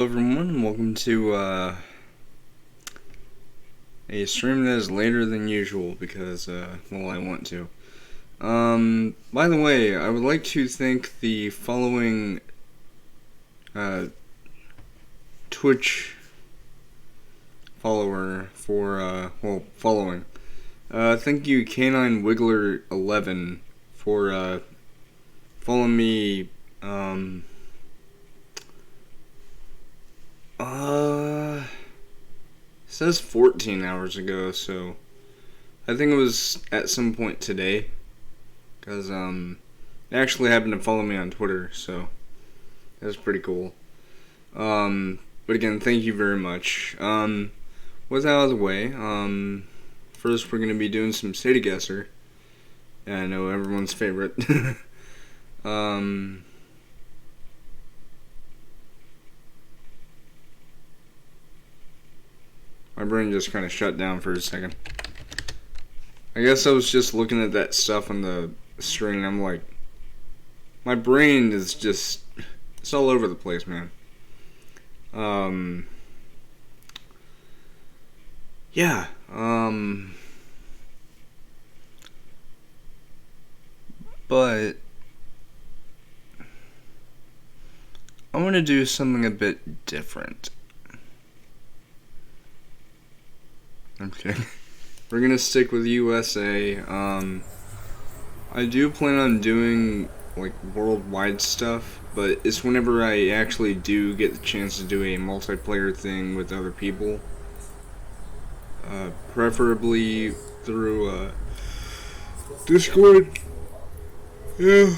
Hello everyone, welcome to a stream that is later than usual because, well, I want to. By the way, I would like to thank the following Twitch follower for, following. Thank you Canine Wiggler 11 for, following me, it says 14 hours ago, so I think it was at some point today, because, they actually happened to follow me on Twitter, so that's pretty cool. But again, thank you very much. With that out of the way, first we're going to be doing some City Guesser. Yeah, I know, everyone's favorite. My brain just kind of shut down for a second. I guess I was just looking at that stuff on the screen and I'm like, my brain is just, it's all over the place, man. Yeah, but I want to do something a bit different. I'm kidding. We're gonna stick with USA. I do plan on doing like worldwide stuff, but it's whenever I actually do get the chance to do a multiplayer thing with other people. Preferably through Discord. Yeah.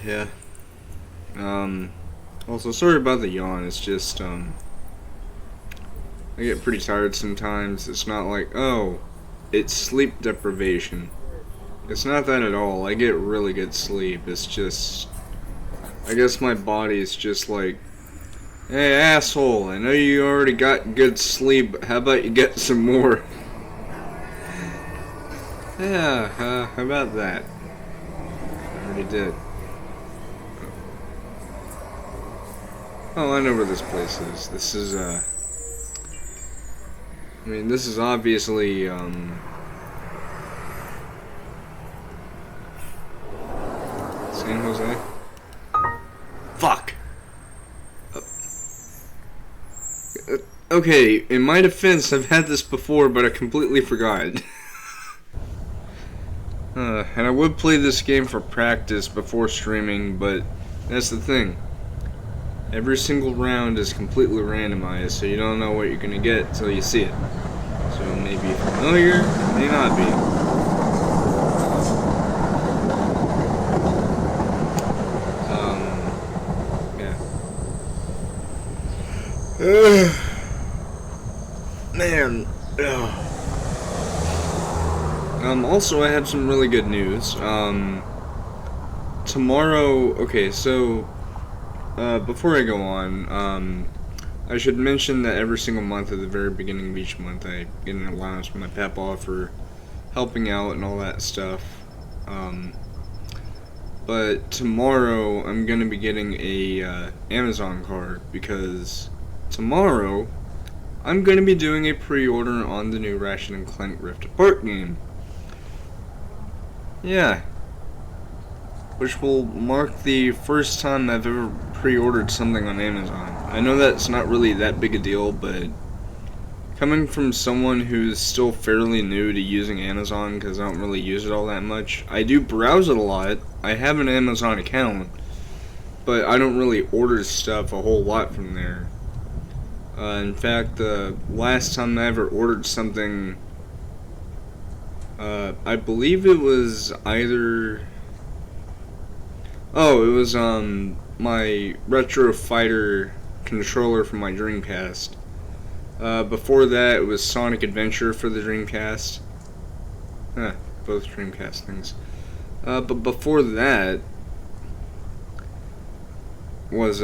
Yeah. Also, sorry about the yawn. It's just I get pretty tired sometimes. It's not like, oh, it's sleep deprivation. It's not that at all. I get really good sleep. It's just, I guess my body is just like, hey asshole, I know you already got good sleep, but how about you get some more? Yeah, how about that? I already did. Oh, I know where this place is. This is, I mean, this is obviously, San Jose? Fuck! Okay, in my defense, I've had this before, but I completely forgot. And I would play this game for practice before streaming, but that's the thing. Every single round is completely randomized, so you don't know what you're gonna get until you see it. So it may be familiar, it may not be. Yeah. Man. Ugh. Also, I have some really good news. Tomorrow, okay, so before I go on, I should mention that every single month at the very beginning of each month I get an allowance from my papa for helping out and all that stuff. But tomorrow I'm going to be getting a Amazon card because tomorrow I'm going to be doing a pre-order on the new Ratchet & Clank Rift Apart game. Yeah. Which will mark the first time I've ever pre-ordered something on Amazon. I know that's not really that big a deal, but coming from someone who's still fairly new to using Amazon, because I don't really use it all that much, I do browse it a lot, I have an Amazon account, but I don't really order stuff a whole lot from there. In fact, the last time I ever ordered something, I believe it was either... Oh, it was my Retro Fighter controller for my Dreamcast. Before that, it was Sonic Adventure for the Dreamcast. Both Dreamcast things. But before that was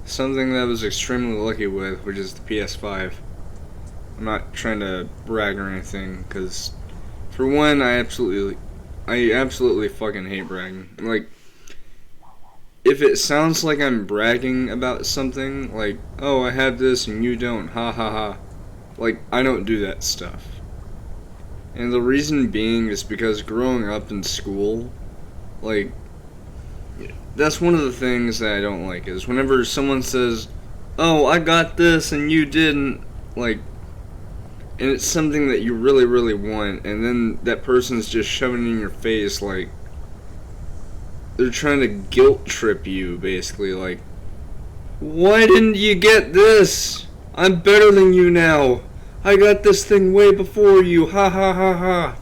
something that I was extremely lucky with, which is the PS5. I'm not trying to brag or anything, because for one, I absolutely fucking hate bragging. Like, if it sounds like I'm bragging about something, like, oh, I have this and you don't, ha ha ha, like, I don't do that stuff. And the reason being is because growing up in school, like, that's one of the things that I don't like, is whenever someone says, oh, I got this and you didn't, like, and it's something that you really, really want, and then that person's just shoving it in your face, like, they're trying to guilt trip you, basically, like, why didn't you get this? I'm better than you now. I got this thing way before you, ha ha ha ha.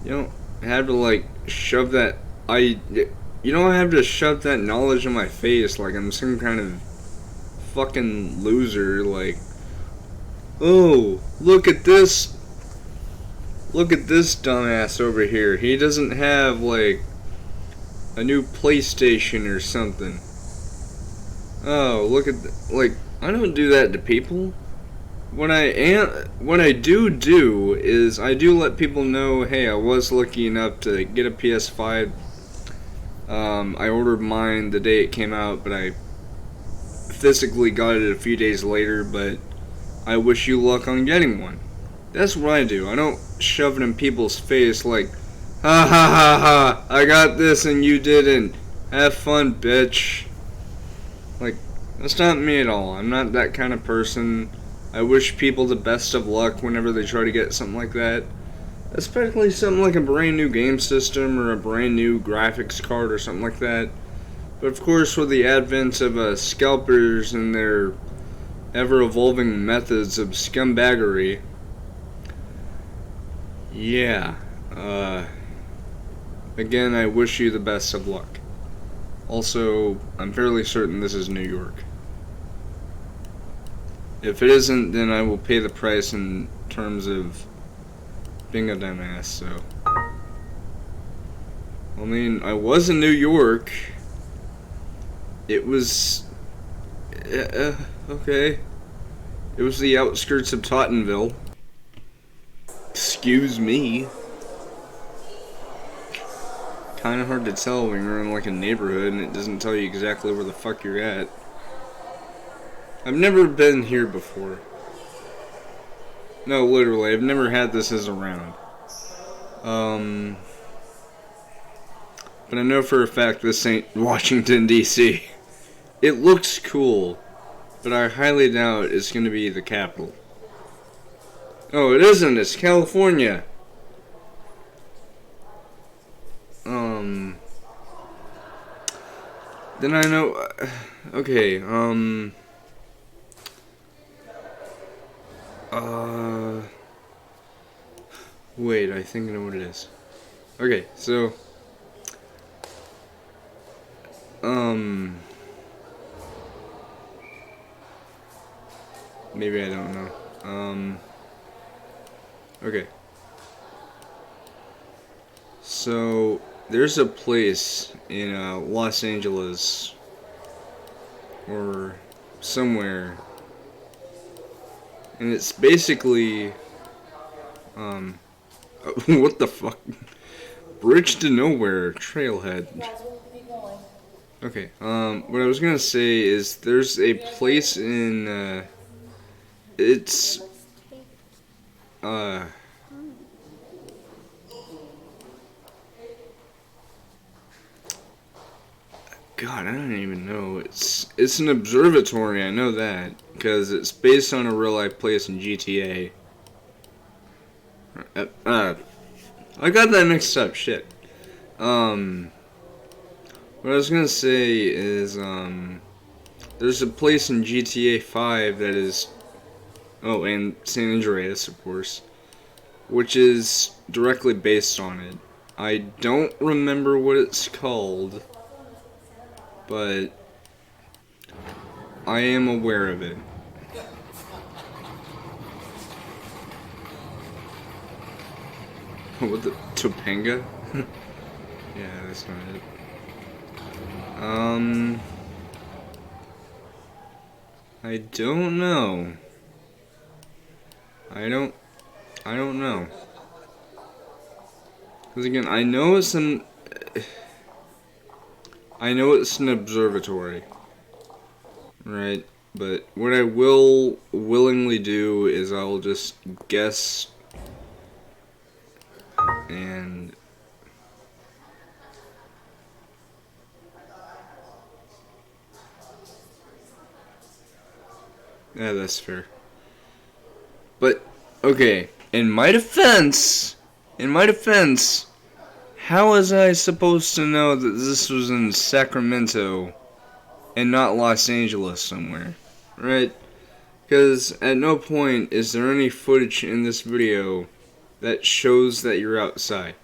You don't have to, like, shove that, you don't have to shove that knowledge in my face like I'm some kind of fucking loser, like, oh, look at this dumbass over here. He doesn't have, like, a new PlayStation or something. Oh, look at like, I don't do that to people. What I do is I do let people know, hey, I was lucky enough to get a PS5. I ordered mine the day it came out, but I physically got it a few days later, but I wish you luck on getting one. That's what I do. I don't shove it in people's face like, ha ha ha ha, I got this and you didn't. Have fun, bitch. Like, that's not me at all. I'm not that kind of person. I wish people the best of luck whenever they try to get something like that. Especially something like a brand new game system or a brand new graphics card or something like that. But of course, with the advent of scalpers and their ever-evolving methods of scumbaggery, yeah, again, I wish you the best of luck. Also, I'm fairly certain this is New York. If it isn't, then I will pay the price in terms of being a dumbass, so. I mean, I was in New York. It was, okay. It was the outskirts of Tottenville. Excuse me. Kinda hard to tell when you're in like a neighborhood and it doesn't tell you exactly where the fuck you're at. I've never been here before. No, literally, I've never had this as a round. But I know for a fact this ain't Washington, D.C. It looks cool, but I highly doubt it's gonna be the capital. Oh, it isn't, it's California. Then I know, okay, wait, I think I know what it is. Okay, so, maybe I don't know. Okay. So, there's a place in Los Angeles or somewhere, and it's basically, what the fuck? Bridge to Nowhere, Trailhead. Okay, what I was gonna say is there's a place in, it's, God, I don't even know. It's an observatory, I know that, because it's based on a real life place in GTA. I got that mixed up, shit. What I was gonna say is, there's a place in GTA 5 that is, oh, and San Andreas, of course, which is directly based on it. I don't remember what it's called, but I am aware of it. What the, Topanga? Yeah, that's not it. I don't know. I don't know. Because again, I know it's in, I know it's an observatory, right? But what I will willingly do is I'll just guess and yeah, that's fair. But okay, in my defense, how was I supposed to know that this was in Sacramento and not Los Angeles somewhere, right? Because at no point is there any footage in this video that shows that you're outside.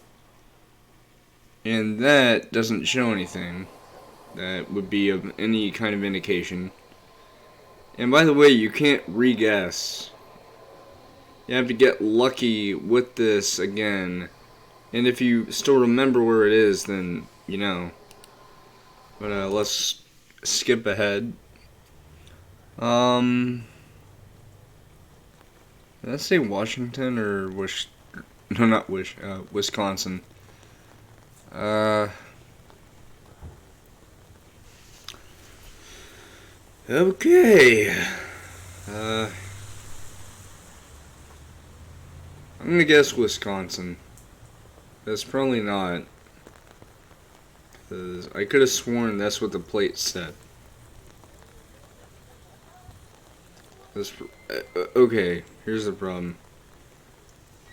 And that doesn't show anything that would be of any kind of indication. And by the way, you can't re-guess. You have to get lucky with this again. And if you still remember where it is, then you know. But let's skip ahead. Did I say Washington or no, not Wisconsin. Okay. I'm gonna guess Wisconsin. That's probably not. Because I could have sworn that's what the plate said. Okay, here's the problem.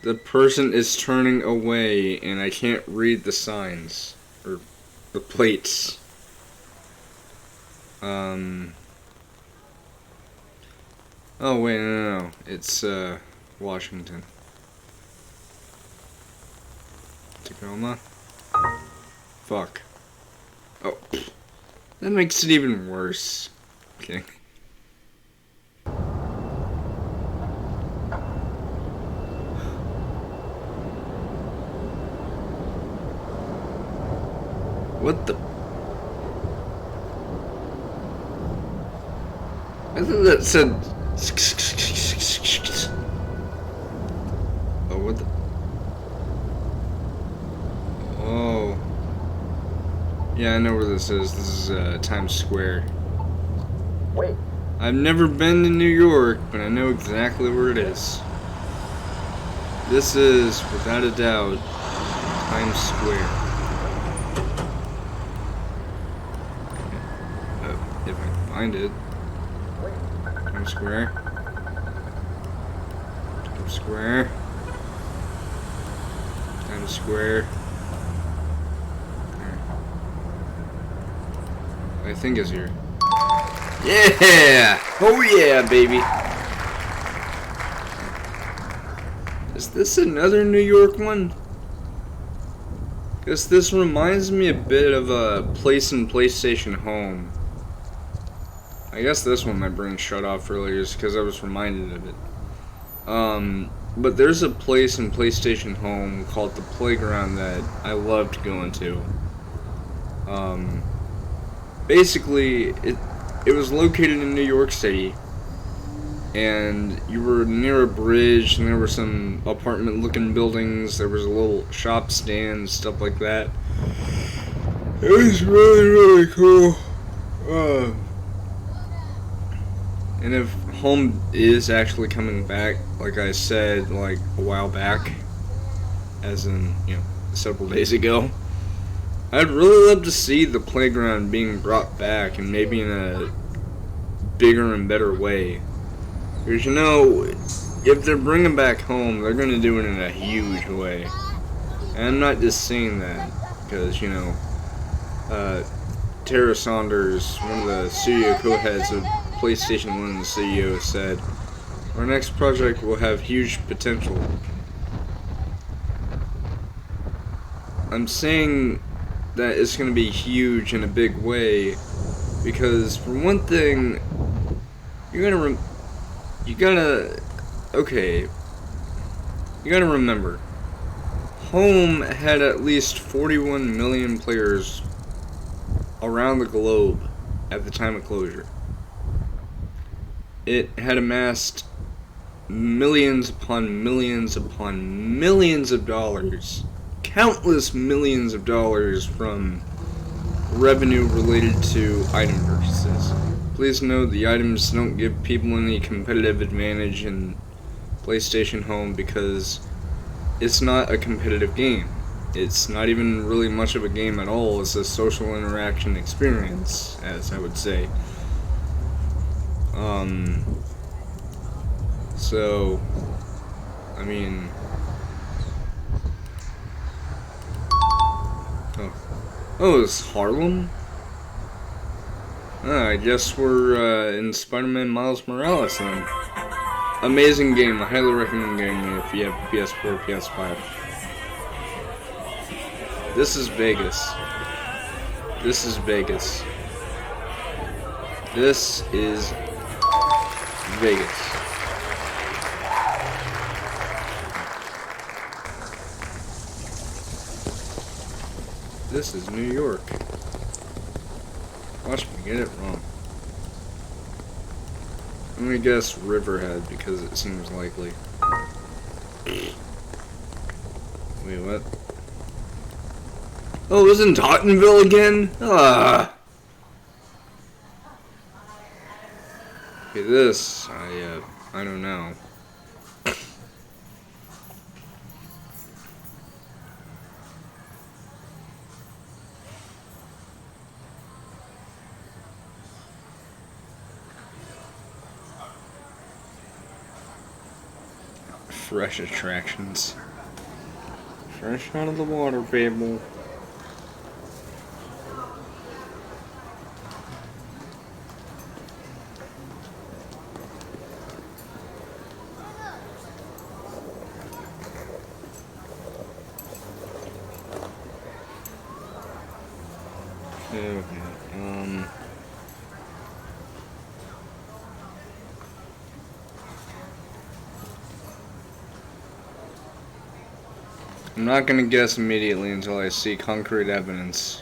The person is turning away and I can't read the signs. Or the plates. Oh wait, no. It's Washington. Tacoma. Fuck. Oh, that makes it even worse. Okay. What the? I thought that said. Oh, what the? Oh. Yeah, I know where this is. This is Times Square. Wait. I've never been to New York, but I know exactly where it is. This is, without a doubt, Times Square. If I can find it. Times Square. Times Square. Times Square. I think it's here. Yeah! Oh yeah, baby! Is this another New York one? Because this reminds me a bit of a place in PlayStation Home. I guess this one my brain shut off earlier is because I was reminded of it. But there's a place in PlayStation Home called The Playground that I loved going to. Basically, it was located in New York City, and you were near a bridge, and there were some apartment-looking buildings, there was a little shop stand, stuff like that. It was really, really cool. And if Home is actually coming back, like I said, like a while back, as in, you know, several days ago, I'd really love to see the playground being brought back, and maybe in a bigger and better way. Because, you know, if they're bringing back Home, they're going to do it in a huge way. And I'm not just saying that, because, you know, Tara Saunders, one of the studio co-heads of PlayStation 1 and the studio, said, "Our next project will have huge potential." I'm saying that it's going to be huge in a big way, because for one thing, you gotta remember, Home had at least 41 million players around the globe at the time of closure. It had amassed millions upon millions upon millions of dollars, countless millions of dollars from revenue related to item purchases. Please note the items don't give people any competitive advantage in PlayStation Home because it's not a competitive game. It's not even really much of a game at all. It's a social interaction experience, as I would say. So, I mean, oh, it's Harlem? I guess we're in Spider-Man Miles Morales then. Amazing game. I highly recommend getting it if you have PS4 or PS5. This is Vegas. This is Vegas. This is Vegas. This is New York. Watch me get it wrong. I'm gonna guess Riverhead because it seems likely. Wait, what? Oh, it was in Tottenville again? Ah. Okay, this, I don't know. Fresh attractions. Fresh out of the water, people. Okay, I'm not gonna guess immediately until I see concrete evidence.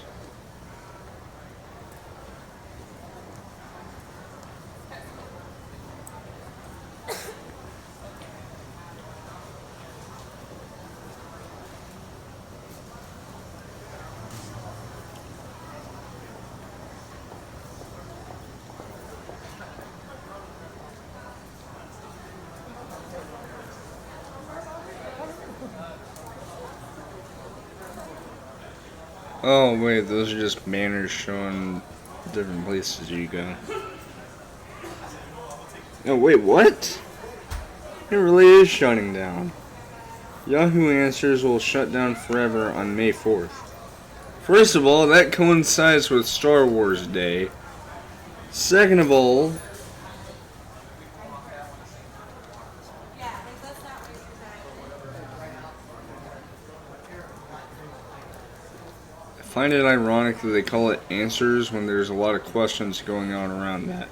Oh wait, those are just banners showing different places you go. Oh wait, what? It really is shutting down. Yahoo Answers will shut down forever on May 4th. First of all, that coincides with Star Wars Day. Second of all, I find it ironic that they call it Answers when there's a lot of questions going on around that.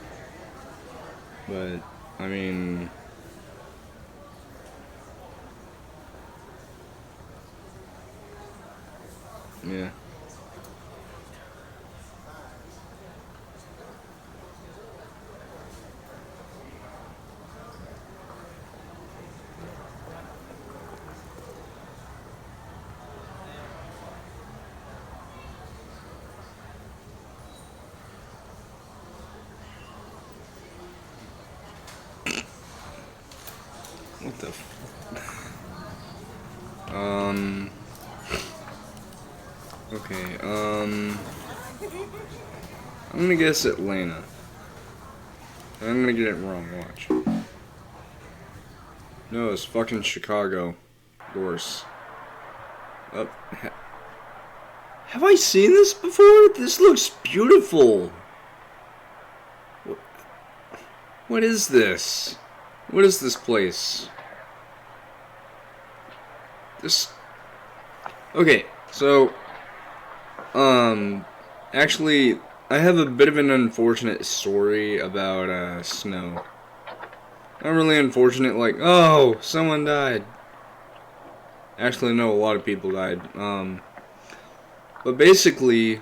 But, I mean... yeah. What the okay, I'm gonna guess Atlanta. I'm gonna get it wrong, watch. No, it's fucking Chicago. Of course. Oh, have I seen this before? This looks beautiful. What is this? What is this place? This... okay, so... actually, I have a bit of an unfortunate story about, snow. Not really unfortunate, like, oh, someone died. Actually, no, a lot of people died. But basically,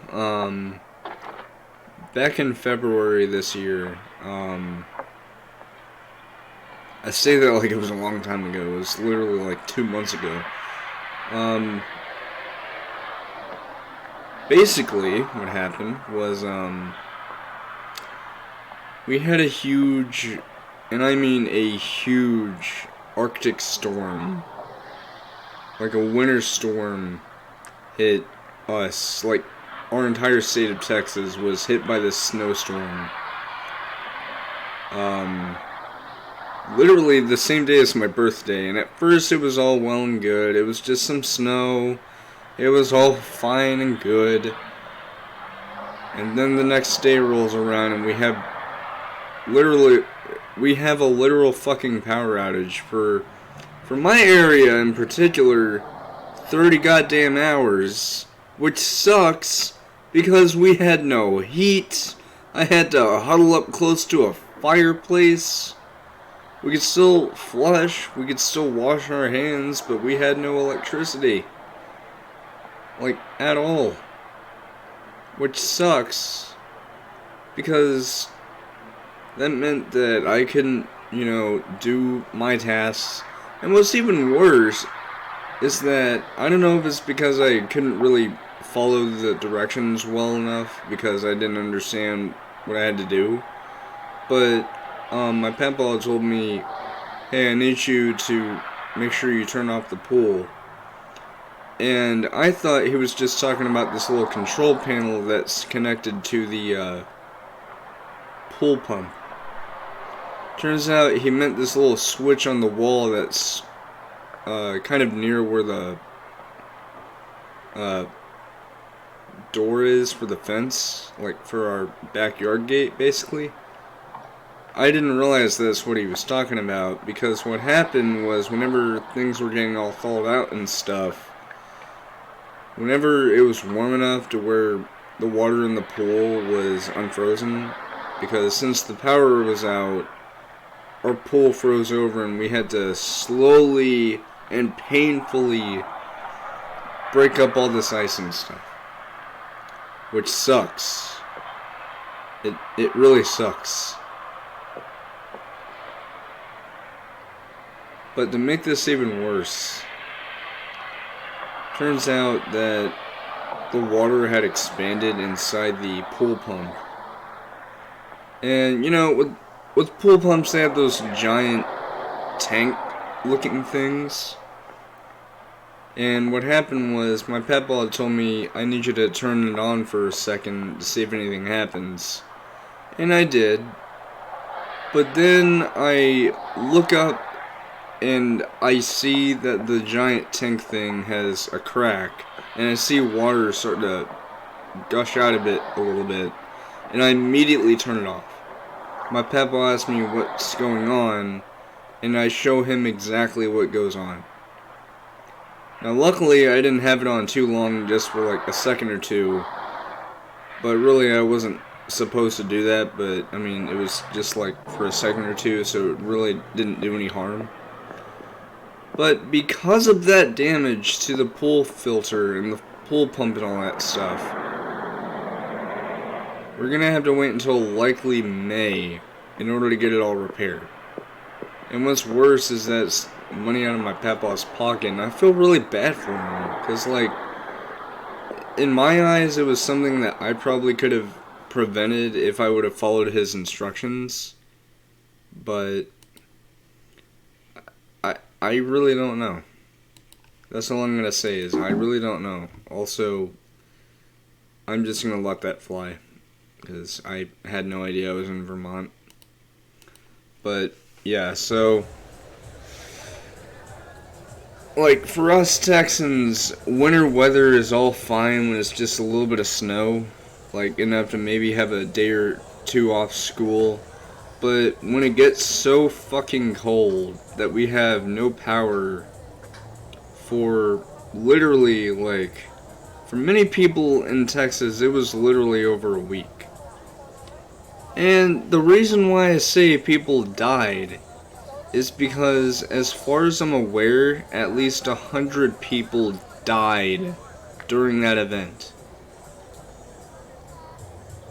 back in February this year, I say that like it was a long time ago. It was literally like 2 months ago. basically, what happened was, we had a huge, and I mean a huge, Arctic storm. Like a winter storm hit us. Like, our entire state of Texas was hit by this snowstorm. Literally the same day as my birthday, and at first it was all well and good. It was just some snow. It was all fine and good. And then the next day rolls around and we have a literal fucking power outage for my area in particular, 30 goddamn hours, which sucks because we had no heat. I had to huddle up close to a fireplace. We could still flush, we could still wash our hands, but we had no electricity. Like, at all. Which sucks, because that meant that I couldn't, do my tasks. And what's even worse is that, I don't know if it's because I couldn't really follow the directions well enough, because I didn't understand what I had to do, but my paintball told me, hey, I need you to make sure you turn off the pool. And I thought he was just talking about this little control panel that's connected to the pool pump. Turns out he meant this little switch on the wall that's kind of near where the door is for the fence, like for our backyard gate, basically. I didn't realize that's what he was talking about, because what happened was whenever things were getting all thawed out and stuff, whenever it was warm enough to where the water in the pool was unfrozen, because since the power was out, our pool froze over and we had to slowly and painfully break up all this ice and stuff. Which sucks. It really sucks. But to make this even worse, turns out that the water had expanded inside the pool pump. And, with pool pumps, they have those giant tank-looking things. And what happened was, my pet ball told me, I need you to turn it on for a second to see if anything happens. And I did. But then I look up and I see that the giant tank thing has a crack, and I see water start to gush out of it a little bit, and I immediately turn it off. My pet ball asks me what's going on, and I show him exactly what goes on. Now luckily I didn't have it on too long, just for like a second or two, but really I wasn't supposed to do that, but I mean it was just like for a second or two, so it really didn't do any harm. But because of that damage to the pool filter and the pool pump and all that stuff, we're gonna have to wait until likely May in order to get it all repaired. And what's worse is that it's money out of my papa's pocket, and I feel really bad for him, because like, in my eyes it was something that I probably could have prevented if I would have followed his instructions, but I really don't know. That's all I'm gonna say, is I really don't know. Also, I'm just gonna let that fly, because I had no idea I was in Vermont. But yeah, so like for us Texans, winter weather is all fine when it's just a little bit of snow, like enough to maybe have a day or two off school. But when it gets so fucking cold that we have no power for literally, like, for many people in Texas, it was literally over a week. And the reason why I say people died is because, as far as I'm aware, at least 100 people died during that event.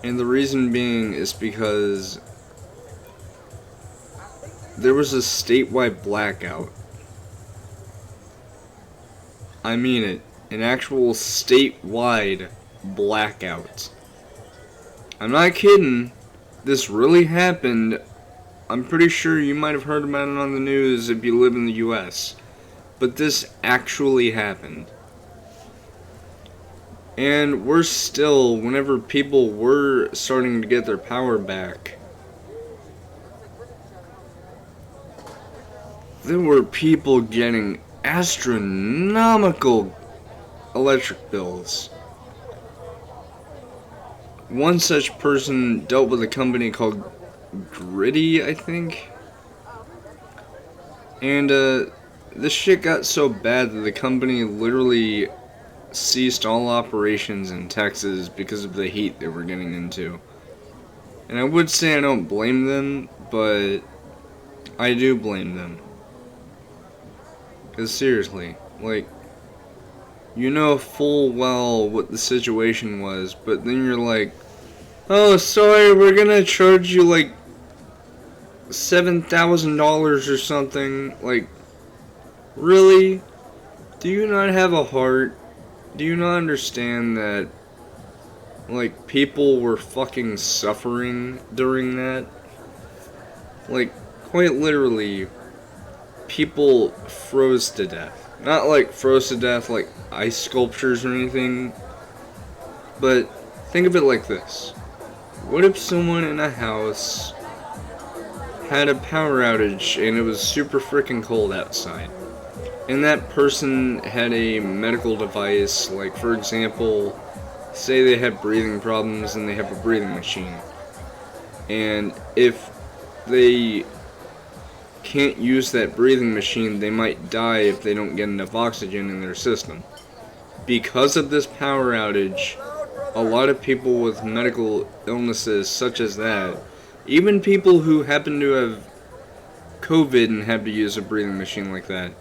And the reason being is because there was a statewide blackout. I mean it. An actual statewide blackout. I'm not kidding. This really happened. I'm pretty sure you might have heard about it on the news if you live in the US. But this actually happened. And we're still, whenever people were starting to get their power back, there were people getting astronomical electric bills. One such person dealt with a company called Gritty, I think. And this shit got so bad that the company literally ceased all operations in Texas because of the heat they were getting into. And I would say I don't blame them, but I do blame them. Because seriously, like, you know full well what the situation was, but then you're like, oh, sorry, we're gonna charge you like $7,000 or something. Like, really? Do you not have a heart? Do you not understand that, like, people were fucking suffering during that? Like, quite literally, people froze to death. Not like froze to death like ice sculptures or anything, but think of it like this. What if someone in a house had a power outage and it was super freaking cold outside? And that person had a medical device, like for example, say they have breathing problems and they have a breathing machine. And if they can't use that breathing machine, they might die if they don't get enough oxygen in their system. Because of this power outage, a lot of people with medical illnesses such as that, even people who happen to have COVID and have to use a breathing machine like that,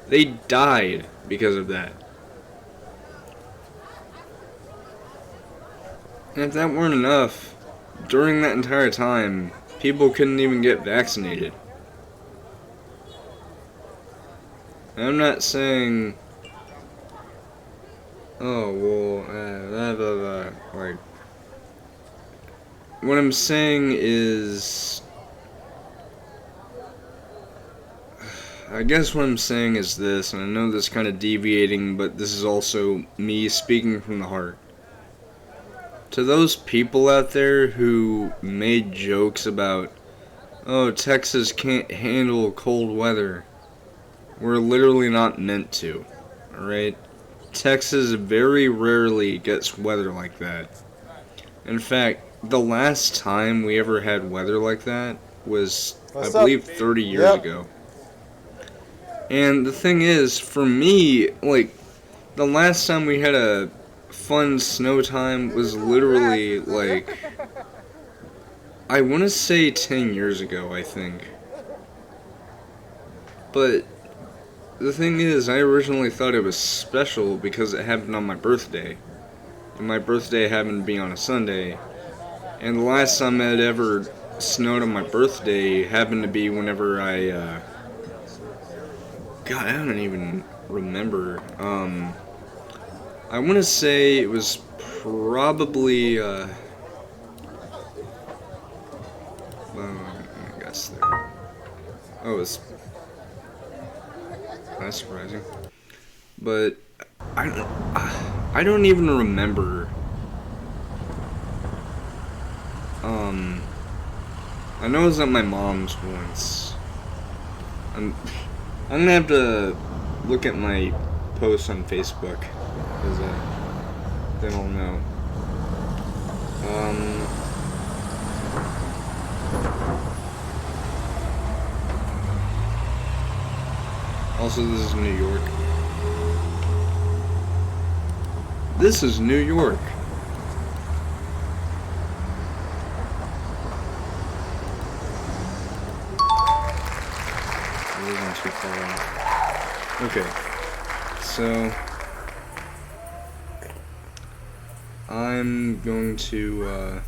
they died because of that. And if that weren't enough, during that entire time, people couldn't even get vaccinated. And I'm not saying, oh, well, blah, blah, blah. Like, what I'm saying is, I guess what I'm saying is this, and I know this is kind of deviating, but this is also me speaking from the heart. To those people out there who made jokes about, oh, Texas can't handle cold weather, we're literally not meant to, alright? Texas very rarely gets weather like that. In fact, the last time we ever had weather like that was, I believe, 30 years ago. And the thing is, for me, like, the last time we had a fun snow time was literally, like, I want to say 10 years ago, I think. But the thing is, I originally thought it was special because it happened on my birthday. And my birthday happened to be on a Sunday. And the last time it ever snowed on my birthday happened to be whenever I, God, I don't even remember. I want to say it was probably, I guess there. Oh, it's, that's surprising. But I don't even remember. I know it was at my mom's once. I'm gonna have to look at my posts on Facebook, because they don't know. Also, this is New York. This is New York. It wasn't too far off. Okay, so I'm going to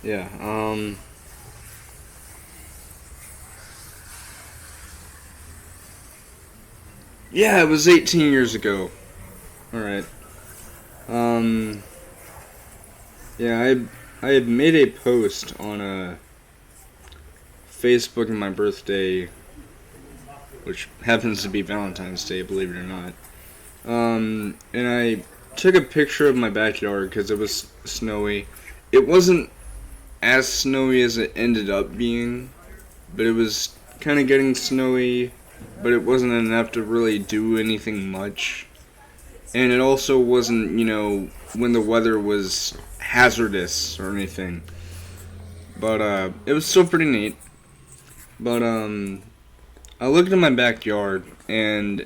Yeah, yeah, it was 18 years ago. Alright. Um, yeah, I had made a post on Facebook on my birthday, which happens to be Valentine's Day, believe it or not. And I took a picture of my backyard because it was snowy. It wasn't as snowy as it ended up being, but it was kind of getting snowy, but it wasn't enough to really do anything much. And it also wasn't, when the weather was hazardous or anything. But it was still pretty neat. But I looked in my backyard and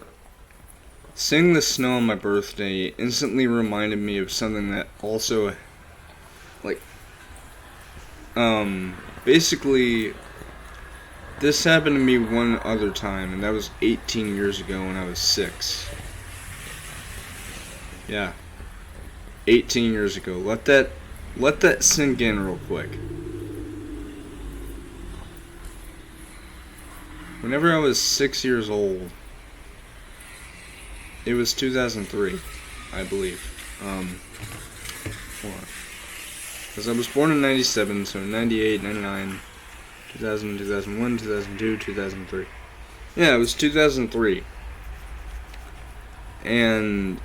seeing the snow on my birthday instantly reminded me of something that also, like, basically, this happened to me one other time, and that was 18 years ago when I was 6. Yeah, 18 years ago. Let that sink in real quick. Whenever I was 6 years old, it was 2003, I believe. Hold on. Because I was born in 97, so 98, 99, 2000, 2001, 2002, 2003. Yeah, it was 2003. And,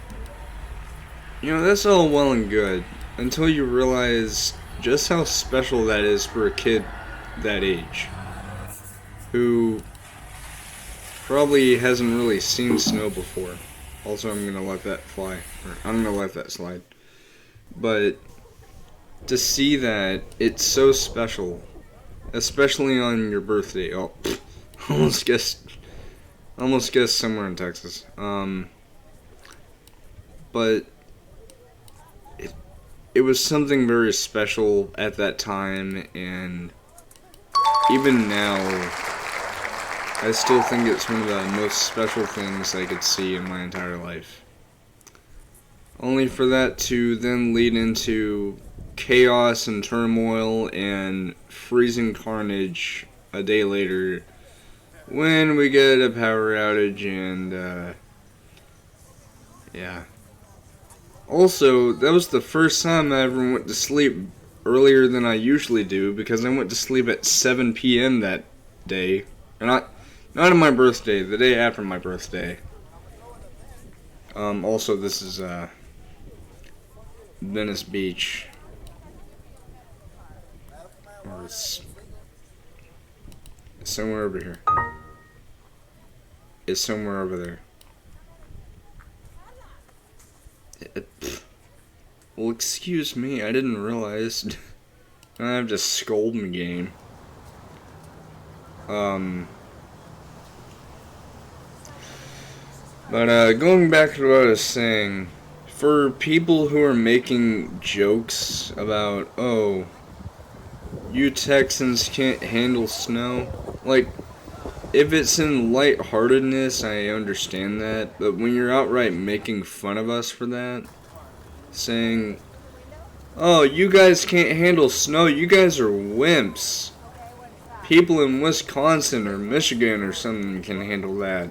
that's all well and good until you realize just how special that is for a kid that age who probably hasn't really seen snow before. Also, I'm gonna let that fly. Or I'm gonna let that slide. But to see that it's so special, especially on your birthday. Oh, almost guessed somewhere in Texas. But it was something very special at that time, and even now, I still think it's one of the most special things I could see in my entire life. Only for that to then lead into chaos and turmoil and freezing carnage a day later when we get a power outage and, yeah. Also, that was the first time I ever went to sleep earlier than I usually do because I went to sleep at 7 p.m. that day. Not on my birthday, the day after my birthday. Also, this is, Venice Beach. Or it's somewhere over here. It's somewhere over there. Well, excuse me, I didn't realize. I have to scold my game. But going back to what I was saying, for people who are making jokes about, oh, you Texans can't handle snow, like, if it's in lightheartedness, I understand that, but when you're outright making fun of us for that, saying, oh, you guys can't handle snow, you guys are wimps. People in Wisconsin or Michigan or something can handle that.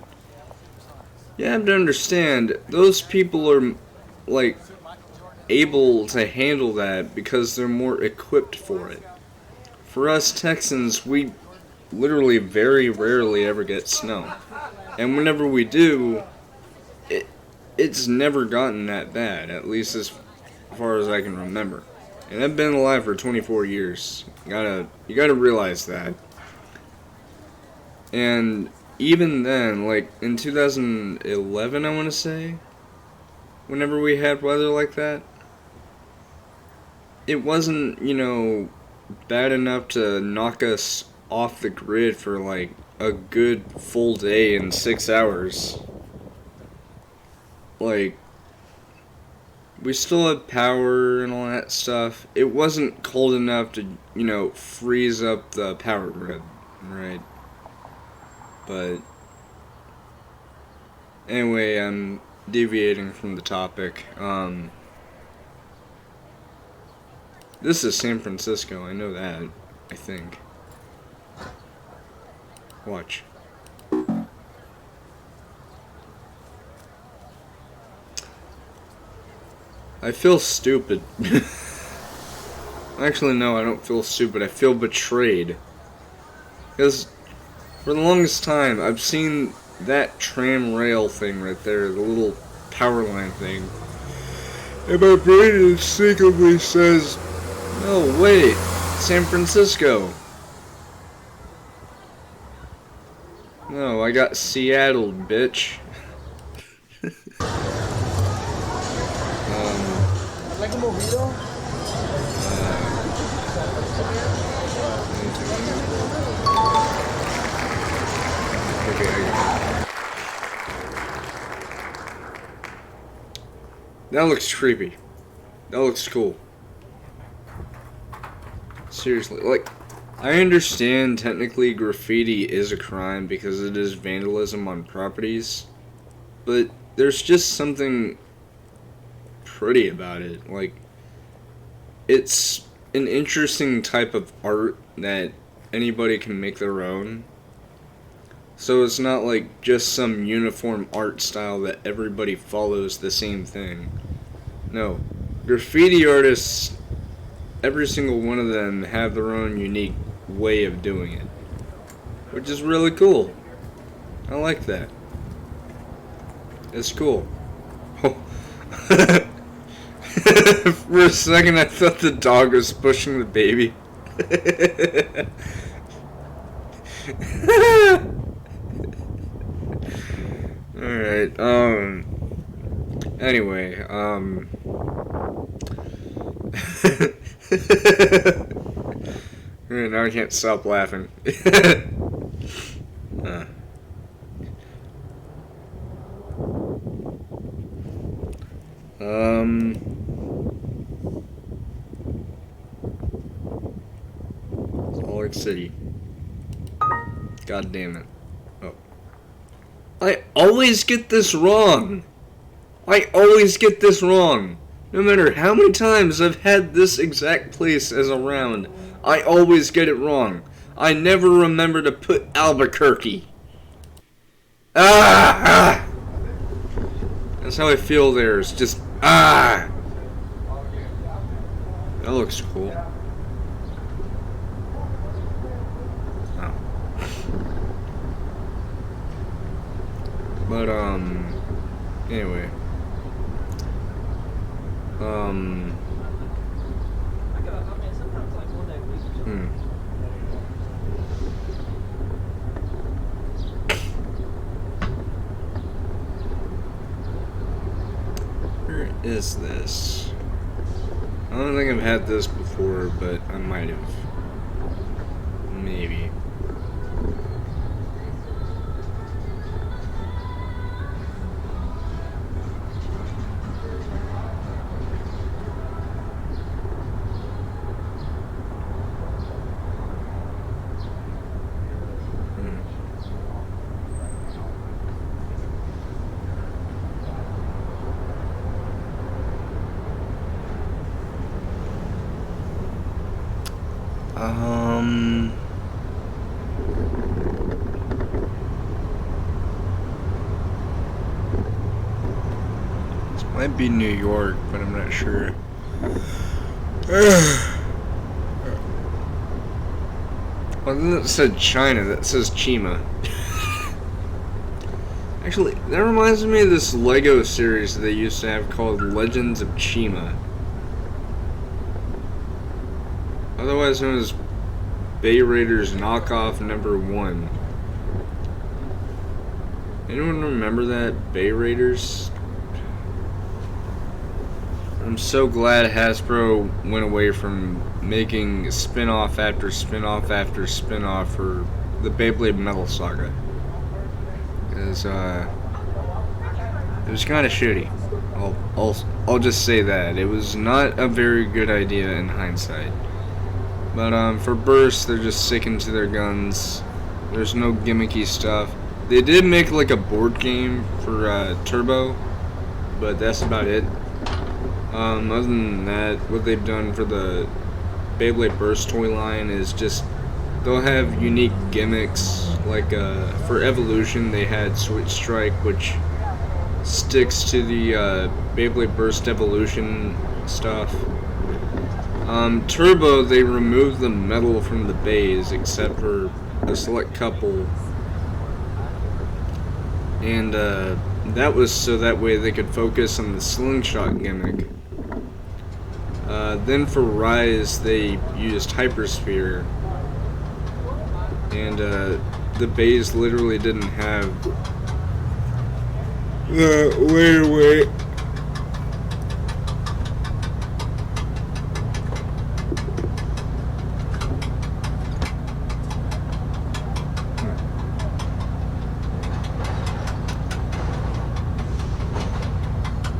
You have to understand, those people are, like, able to handle that because they're more equipped for it. For us Texans, we literally very rarely ever get snow. And whenever we do, it's never gotten that bad, at least as far as I can remember. And I've been alive for 24 years. You gotta realize that. And even then, like in 2011, I want to say, whenever we had weather like that, it wasn't, bad enough to knock us off the grid for like a good full day in 6 hours. Like, we still had power and all that stuff. It wasn't cold enough to, freeze up the power grid, right? But anyway, I'm deviating from the topic. This is San Francisco, I know that. I think. Watch. I feel stupid. Actually, no, I don't feel stupid. I feel betrayed. Because for the longest time, I've seen that tram rail thing right there, the little power line thing. And my brain instinctively says, no, wait, San Francisco. No, I got Seattle, bitch. Like a mojito? Okay, I got it. That looks creepy. That looks cool. Seriously, like, I understand technically graffiti is a crime because it is vandalism on properties, but there's just something pretty about it. Like, it's an interesting type of art that anybody can make their own. So it's not like just some uniform art style that everybody follows the same thing. No, graffiti artists, every single one of them have their own unique way of doing it, which is really cool. I like that. It's cool. For a second I thought the dog was pushing the baby. Alright, anyway, now I can't stop laughing. Salt Lake City. God damn it. Oh. I always get this wrong. I always get this wrong. No matter how many times I've had this exact place as a round, I always get it wrong. I never remember to put Albuquerque. Ah! That's how I feel there. It's just, ah! That looks cool. Oh. But, anyway. Where is this? I don't think I've had this before, but I might have. Maybe. This might be New York, but I'm not sure. Well, then it said China, that says Chima. Actually, that reminds me of this Lego series that they used to have called Legends of Chima. Otherwise known as Bay Raiders Knockoff #1. Anyone remember that? Bay Raiders? I'm so glad Hasbro went away from making spin-off after spin-off after spin-off for the Beyblade Metal Saga. Because, it was kind of shitty. I'll just say that. It was not a very good idea in hindsight. But, for Burst, they're just sticking to their guns. There's no gimmicky stuff. They did make, like, a board game for, Turbo, but that's about it. Other than that, what they've done for the Beyblade Burst toy line is just they'll have unique gimmicks. Like for Evolution, they had Switch Strike, which sticks to the Beyblade Burst Evolution stuff. Turbo, they removed the metal from the bays except for a select couple, and that was so that way they could focus on the slingshot gimmick. Then for Rise, they used Hypersphere, and the bays literally didn't have. Wait.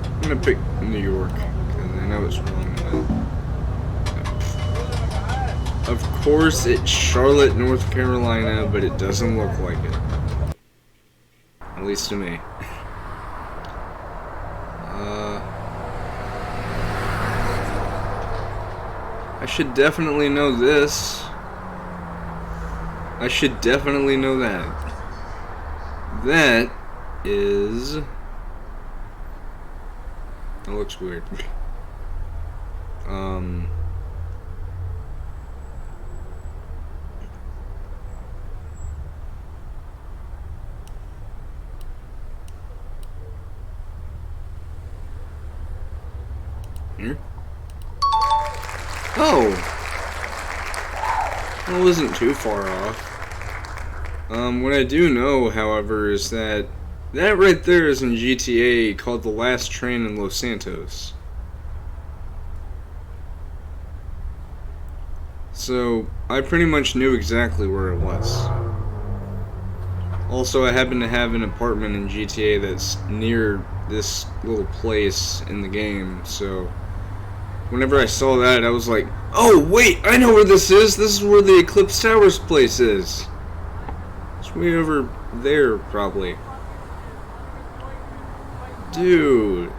I'm gonna pick New York, because I know it's wrong. Of course, it's Charlotte, North Carolina, but it doesn't look like it. At least to me. I should definitely know this. I should definitely know that. That is... That looks weird. Here? Oh! That wasn't too far off. What I do know, however, is that right there is in GTA called The Last Train in Los Santos. So, I pretty much knew exactly where it was. Also, I happen to have an apartment in GTA that's near this little place in the game, so whenever I saw that, I was like, oh, wait, I know where this is! This is where the Eclipse Towers place is! It's way over there, probably. Dude.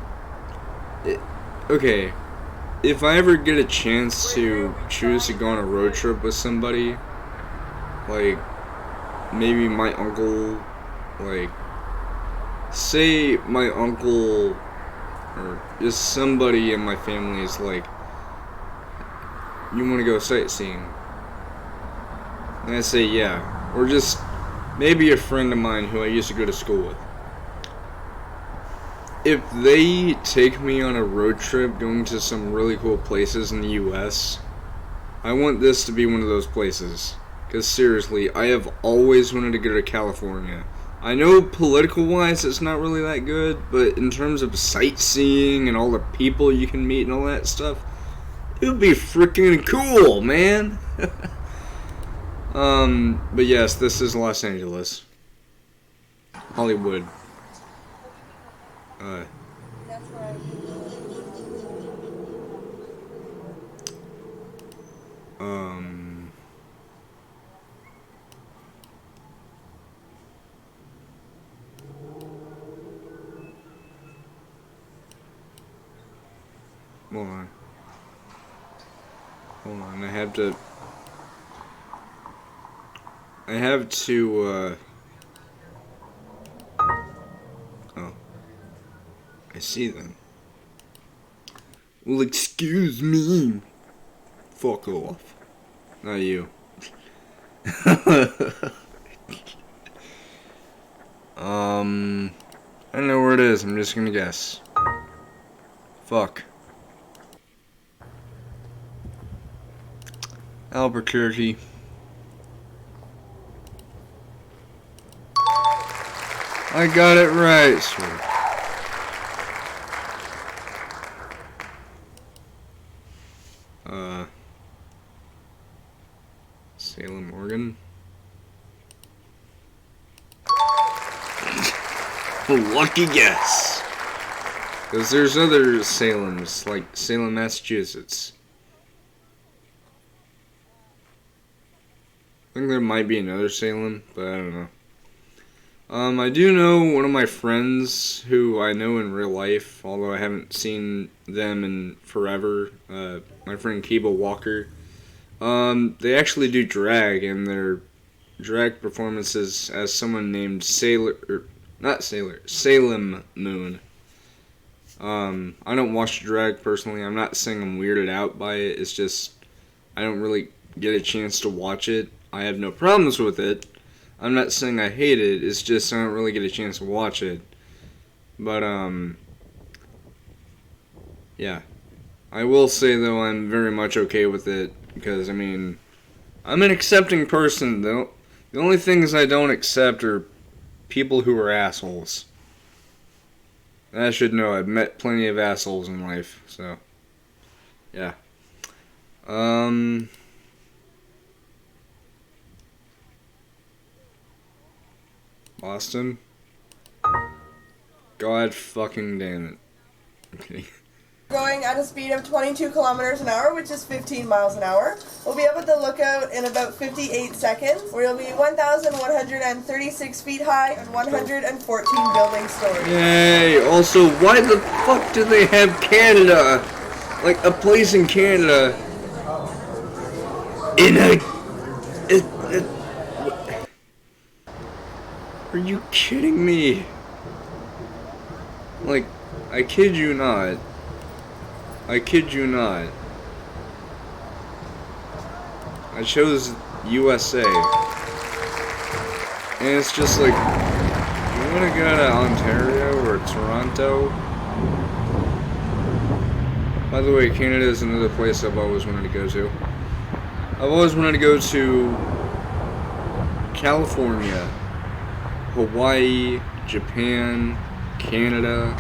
Okay. If I ever get a chance to choose to go on a road trip with somebody, like, maybe my uncle, like, say my uncle, or just somebody in my family is like, you want to go sightseeing? And I say, yeah. Or just maybe a friend of mine who I used to go to school with. If they take me on a road trip going to some really cool places in the US, I want this to be one of those places. Because seriously, I have always wanted to go to California. I know political-wise it's not really that good, but in terms of sightseeing and all the people you can meet and all that stuff, it would be freaking cool, man! But yes, this is Los Angeles. Hollywood. Hold on, I have to, oh, I see them. Well, excuse me. Fuck off. Not you. I don't know where it is, I'm just gonna guess. Fuck. Albuquerque. I got it right, sweet. Salem, Oregon. Lucky guess. Because there's other Salems, like Salem, Massachusetts. I think there might be another Salem, but I don't know. I do know one of my friends who I know in real life, although I haven't seen them in forever. My friend Kiba Walker. They actually do drag, and their drag performances as someone named Salem Moon. I don't watch drag personally. I'm not saying I'm weirded out by it. It's just I don't really get a chance to watch it. I have no problems with it. I'm not saying I hate it. It's just I don't really get a chance to watch it. But yeah. I will say though I'm very much okay with it because I mean I'm an accepting person though. The only things I don't accept are people who are assholes. I should know. I've met plenty of assholes in life, so yeah. Boston. God fucking damn it. Okay. Going at a speed of 22 kilometers an hour, which is 15 miles an hour. We'll be up at the lookout in about 58 seconds. We'll be 1,136 feet high and 114 building stories. Yay! Also, why the fuck do they have Canada? Like, a place in Canada. In a... Are you kidding me? Like, I kid you not. I kid you not. I chose USA. And it's just like, you wanna go to Ontario or Toronto? By the way, Canada is another place I've always wanted to go to. I've always wanted to go to California, Hawaii, Japan, Canada.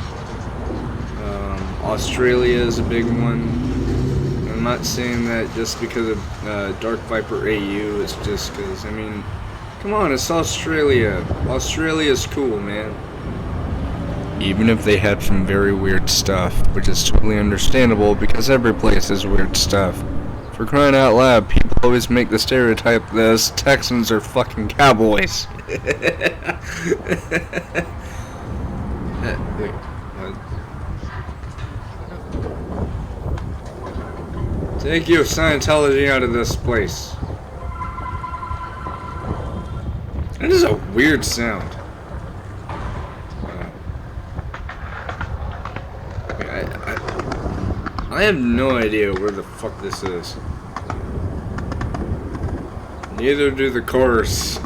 Australia is a big one. I'm not saying that just because of Dark Viper AU, it's just because, I mean, come on, it's Australia. Australia's cool, man. Even if they had some very weird stuff, which is totally understandable because every place has weird stuff. For crying out loud, people always make the stereotype that us Texans are fucking cowboys. Wait, what? Take you, Scientology, out of this place. That is a weird sound. I have no idea where the fuck this is. Neither do the chorus.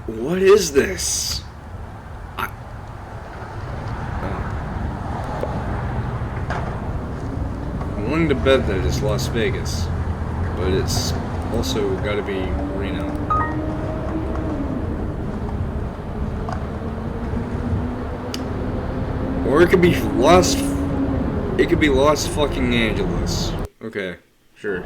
What is this? I'm willing to bet that it's Las Vegas, but it's also gotta be Reno. Or it could be Los fucking Angeles. Okay, sure.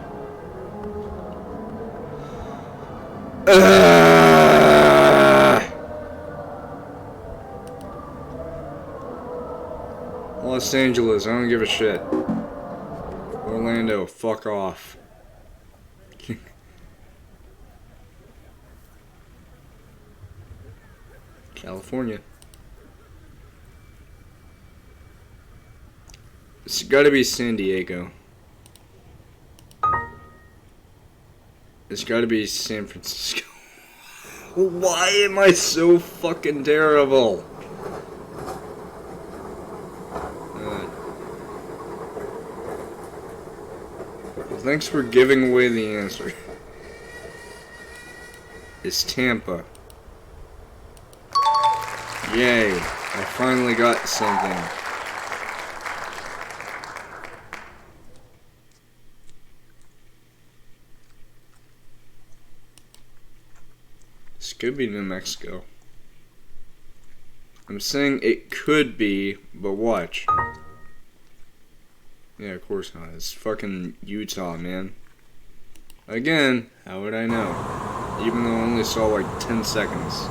Los Angeles, I don't give a shit. Orlando, fuck off. California. It's gotta be San Diego. It's gotta be San Francisco. Why am I so fucking terrible? Well, thanks for giving away the answer. It's Tampa. Yay, I finally got something. This could be New Mexico. I'm saying it could be, but watch. Yeah, of course not. It's fucking Utah, man. Again, how would I know? Even though I only saw like 10 seconds.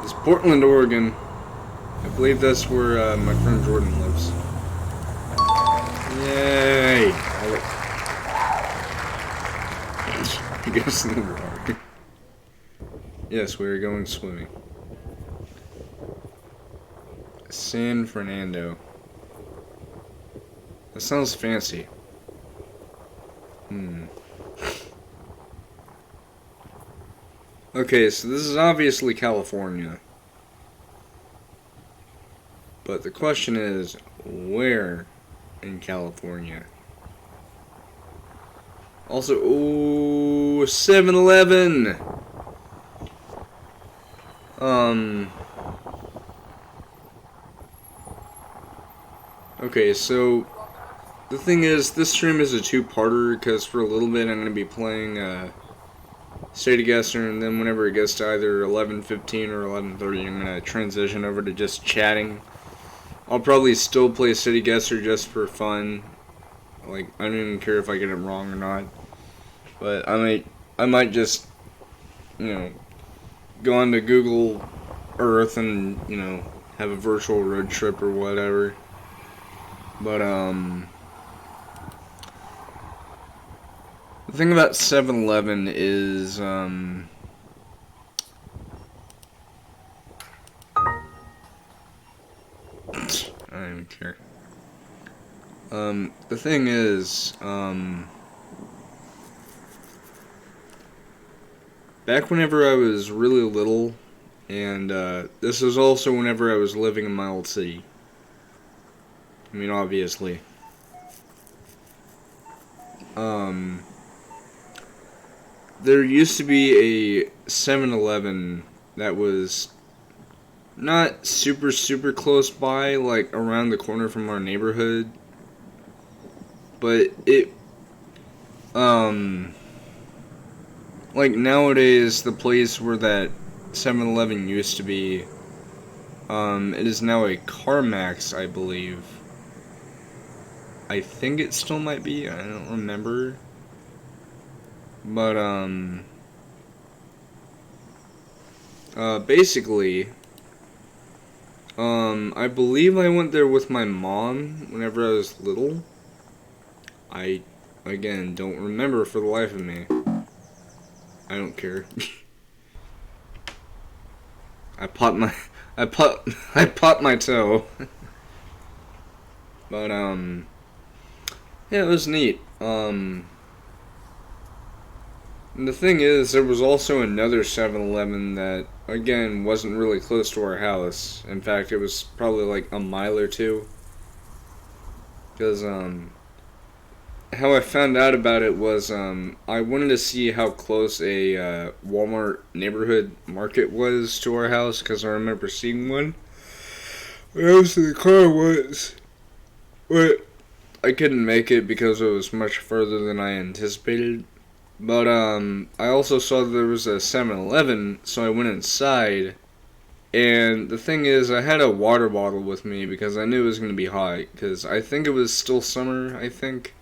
It's Portland, Oregon. I believe that's where my friend Jordan lives. Yay! I guess in the water. Yes, we are going swimming. San Fernando. That sounds fancy. Okay, so this is obviously California. But the question is, where in California? Also, ooh, 7-Eleven! Okay, so the thing is, this stream is a two-parter because for a little bit I'm going to be playing City Guesser, and then whenever it gets to either 11:15 or 11:30, I'm going to transition over to just chatting. I'll probably still play City Guesser just for fun. Like, I don't even care if I get it wrong or not. But I might just, you know, go onto Google Earth and, you know, have a virtual road trip or whatever. But, the thing about 7-Eleven is, I don't even care. The thing is, back whenever I was really little, and, this is also whenever I was living in my old city. I mean, obviously. There used to be a 7-Eleven that was not super close by, like around the corner from our neighborhood. But it, like nowadays, the place where that 7-Eleven used to be, it is now a CarMax, I believe. I think it still might be, I don't remember. But, basically, I believe I went there with my mom whenever I was little. I, again, don't remember for the life of me. I don't care. I popped my toe. But, yeah, it was neat. And the thing is, there was also another 7-Eleven that, again, wasn't really close to our house. In fact, it was probably like a mile or two. Because, how I found out about it was, I wanted to see how close a, Walmart neighborhood market was to our house, because I remember seeing one. When I was in the car once. But I couldn't make it because it was much further than I anticipated. But, I also saw that there was a 7-Eleven, so I went inside. And the thing is, I had a water bottle with me because I knew it was going to be hot. Because I think it was still summer, I think.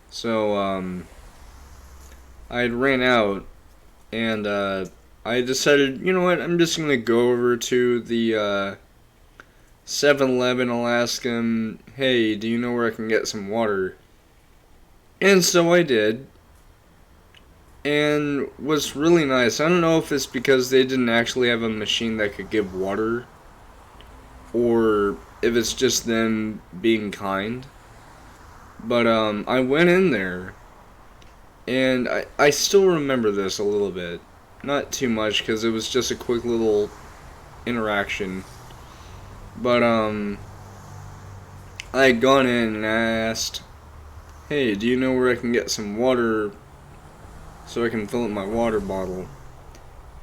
So, I had ran out. And, I decided, you know what, I'm just going to go over to the, 7-Eleven. I'll ask him, hey, do you know where I can get some water? And so I did. And was really nice. I don't know if it's because they didn't actually have a machine that could give water, or if it's just them being kind. But I went in there, and I still remember this a little bit. Not too much, because it was just a quick little interaction. But I had gone in and I asked, hey, do you know where I can get some water so I can fill up my water bottle?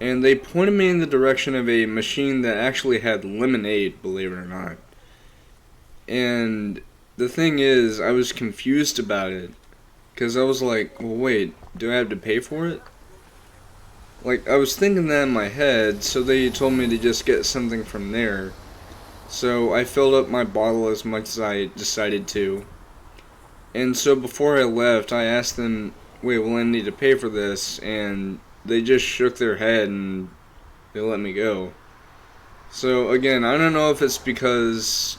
And they pointed me in the direction of a machine that actually had lemonade, believe it or not. And the thing is, I was confused about it, because I was like, well, wait, do I have to pay for it? Like, I was thinking that in my head, so they told me to just get something from there. So I filled up my bottle as much as I decided to. And so before I left, I asked them, wait, will I need to pay for this? And they just shook their head and they let me go. So again, I don't know if it's because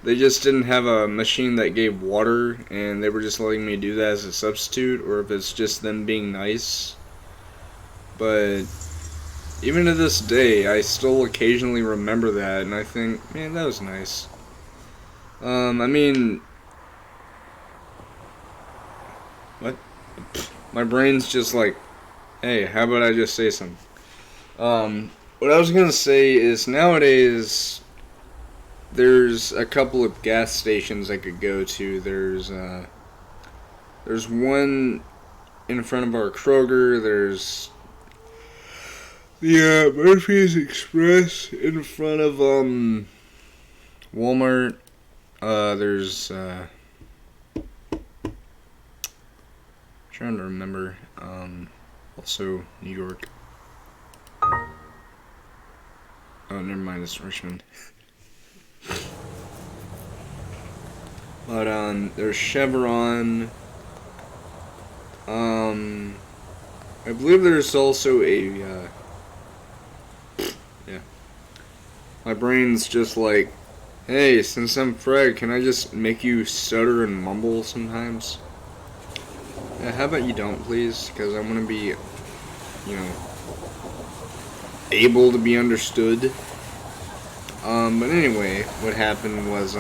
they just didn't have a machine that gave water and they were just letting me do that as a substitute, or if it's just them being nice. But even to this day, I still occasionally remember that and I think, man, that was nice. I mean, My brain's just like, hey, how about I just say something? What I was gonna say is nowadays there's a couple of gas stations I could go to. There's one in front of our Kroger. There's the Murphy's Express in front of Walmart. There's trying to remember. Also New York. Oh, never mind. It's Richmond. But there's Chevron. I believe there's also a yeah. My brain's just like, hey, since I'm Fred, can I just make you stutter and mumble sometimes? Yeah, how about you don't, please? Because I want to be, able to be understood. But anyway, what happened was,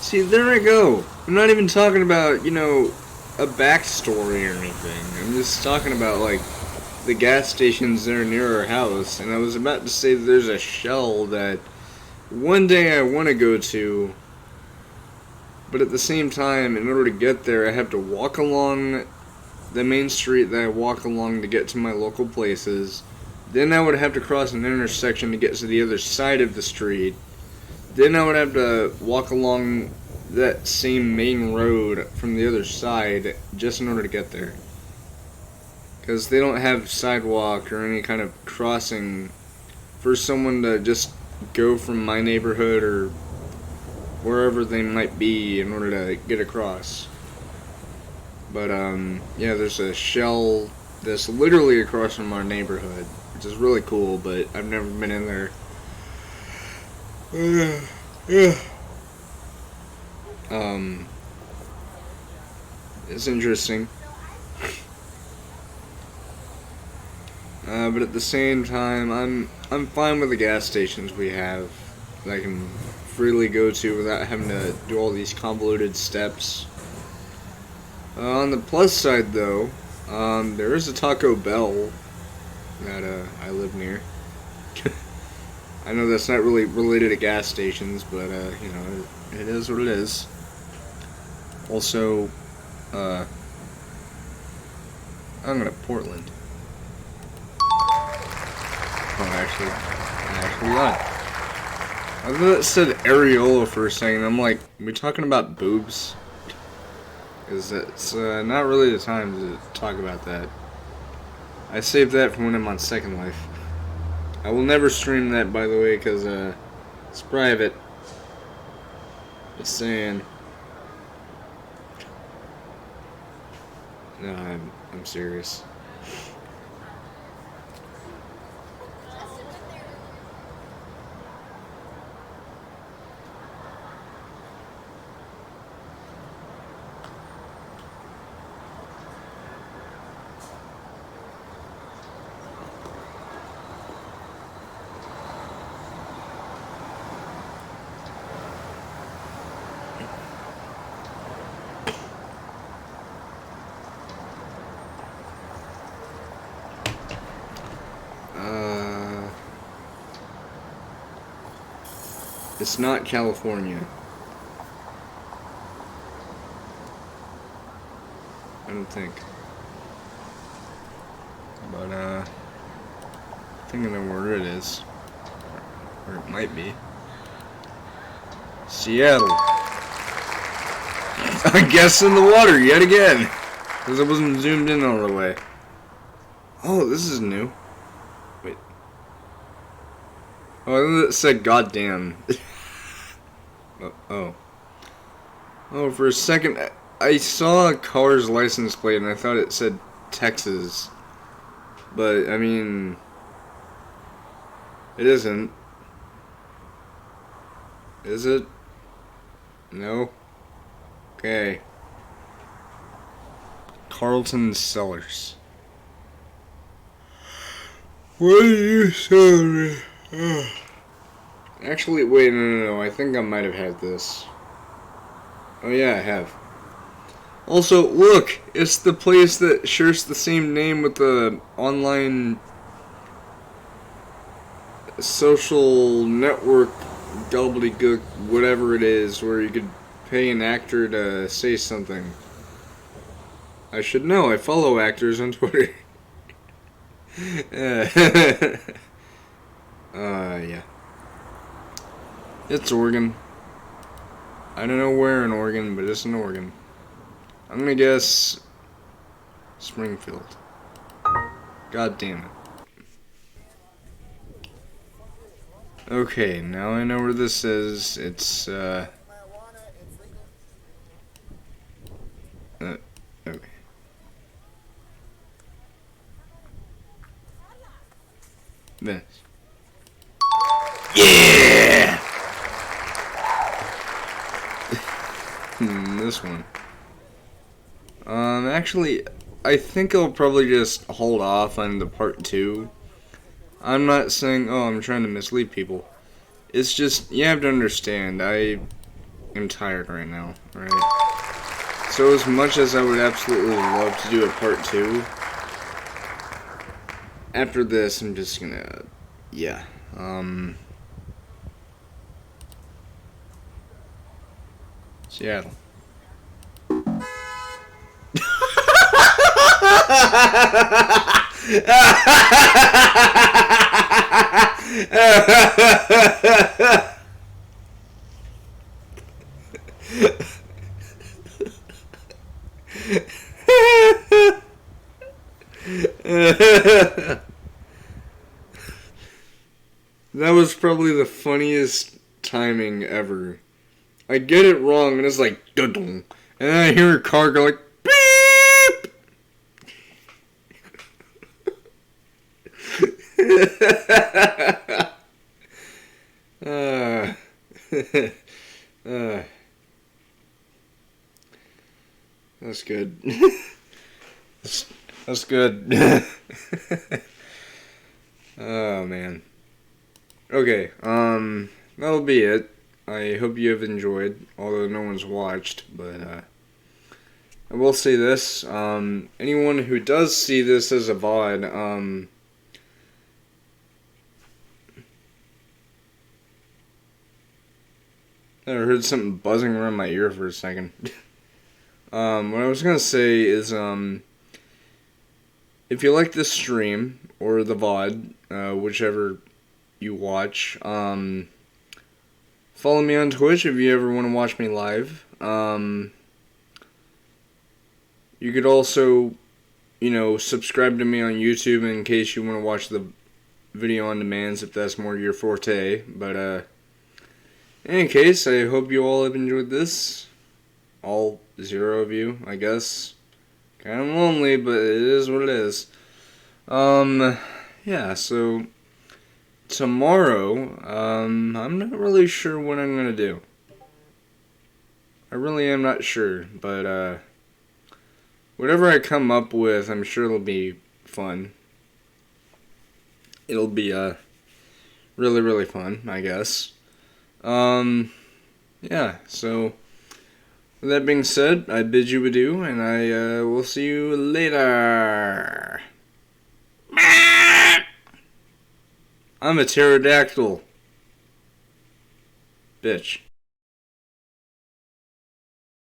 see, there I go. I'm not even talking about, a backstory or anything. I'm just talking about, like, the gas stations that are near our house. And I was about to say that there's a Shell that one day I want to go to. But at the same time, in order to get there, I have to walk along the main street that I walk along to get to my local places. Then I would have to cross an intersection to get to the other side of the street. Then I would have to walk along that same main road from the other side just in order to get there. Because they don't have sidewalk or any kind of crossing for someone to just go from my neighborhood or wherever they might be in order to get across. But, yeah, there's a Shell that's literally across from our neighborhood, which is really cool, but I've never been in there. It's interesting. But at the same time, I'm fine with the gas stations we have that I can freely go to without having to do all these convoluted steps. On the plus side, though, there is a Taco Bell that I live near. I know that's not really related to gas stations, but it is what it is. Also, I'm going to Portland. Oh, actually not. I thought it said areola for a second. I'm like, are we talking about boobs? Because it's not really the time to talk about that. I saved that for when I'm on Second Life. I will never stream that, by the way, because it's private. Just saying. No, I'm serious. It's not California. I don't think. But, I think I know where it is. Or it might be. Seattle. I guess in the water yet again. Because I wasn't zoomed in all the way. Oh, this is new. Wait. Oh, it said goddamn. Oh. Oh, for a second, I saw a car's license plate and I thought it said Texas. But, I mean, it isn't. Is it? No? Okay. Carlton Cellars. What are you selling? Actually, wait, no, I think I might have had this. Oh yeah, I have. Also, look, it's the place that shares the same name with the online social network gobbledygook, whatever it is, where you could pay an actor to say something. I should know, I follow actors on Twitter. Yeah. It's Oregon. I don't know where in Oregon, but it's in Oregon. I'm gonna guess Springfield. God damn it. Okay, now I know where this is. It's, okay. This. Yeah! This one. Actually, I think I'll probably just hold off on the part 2. I'm not saying, oh, I'm trying to mislead people. It's just, you have to understand, I am tired right now, right? So as much as I would absolutely love to do a part 2, after this, I'm just gonna, yeah, Seattle. That was probably the funniest timing ever. I get it wrong, and it's like, dun-dun, and then I hear a car go like, beep! That's good. That's good. Oh, man. Okay, that'll be it. I hope you have enjoyed, although no one's watched, but, I will say this, anyone who does see this as a VOD, I heard something buzzing around my ear for a second. What I was gonna say is, if you like this stream, or the VOD, whichever you watch, follow me on Twitch if you ever want to watch me live. You could also, subscribe to me on YouTube in case you want to watch the video on demands if that's more your forte. But, in any case, I hope you all have enjoyed this. All 0 of you, I guess. Kind of lonely, but it is what it is. Yeah, so tomorrow, I'm not really sure what I'm gonna do. I really am not sure, but, whatever I come up with, I'm sure it'll be fun. It'll be, really, really fun, I guess. Yeah, so, with that being said, I bid you adieu, and I, will see you later. I'm a pterodactyl. Bitch.